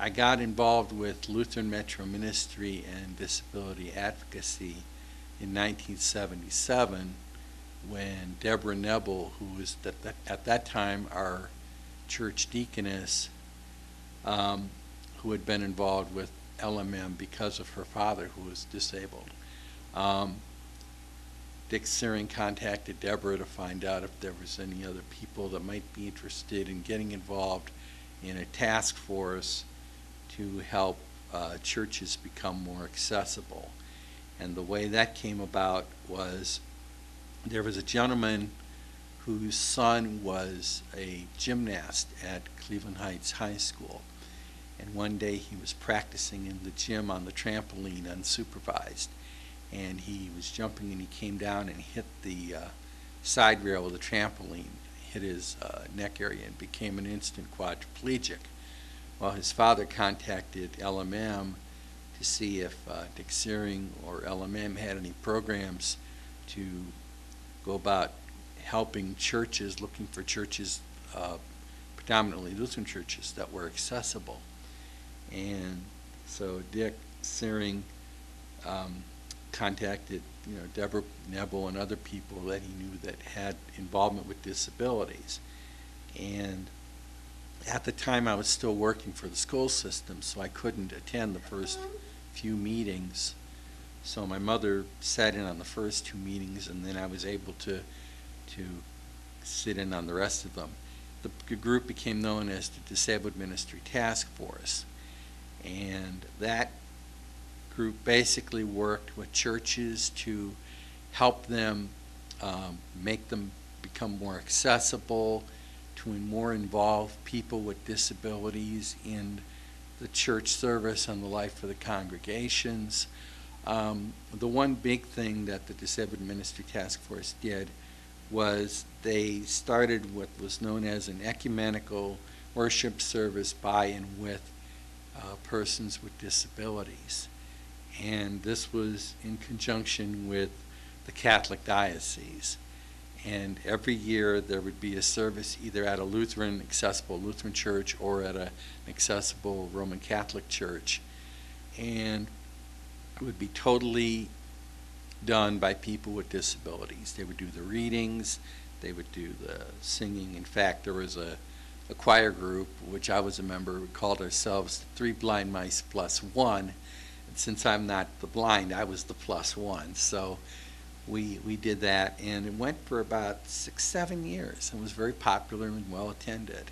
I got involved with Lutheran Metro Ministry and Disability Advocacy in 1977 when Deborah Nebel, who was at that time our church deaconess, who had been involved with LMM because of her father who was disabled. Dick Searing contacted Deborah to find out if there was any other people that might be interested in getting involved in a task force to help churches become more accessible. And the way that came about was there was a gentleman whose son was a gymnast at Cleveland Heights High School. And one day he was practicing in the gym on the trampoline unsupervised. And he was jumping and he came down and hit the side rail of the trampoline, hit his neck area and became an instant quadriplegic. Well, his father contacted LMM to see if Dick Searing or LMM had any programs to go about helping churches, looking for churches, predominantly Lutheran churches, that were accessible. And so Dick Searing contacted Deborah Nebel and other people that he knew that had involvement with disabilities. And at the time I was still working for the school system, so I couldn't attend the first few meetings. So my mother sat in on the first 2 meetings, and then I was able to sit in on the rest of them. The group became known as the Disabled Ministry Task Force, and that group basically worked with churches to help them make them become more accessible, to more involve people with disabilities in the church service and the life of the congregations. The one big thing that the Disabled Ministry Task Force did was they started what was known as an ecumenical worship service by and with persons with disabilities. And this was in conjunction with the Catholic diocese. And every year there would be a service either at a accessible Lutheran church or at an accessible Roman Catholic church. And it would be totally done by people with disabilities. They would do the readings, they would do the singing. In fact, there was a choir group, which I was a member, we called ourselves Three Blind Mice Plus One. And since I'm not the blind, I was the plus one. So we did that, and it went for about 6-7 years. It was very popular and well attended.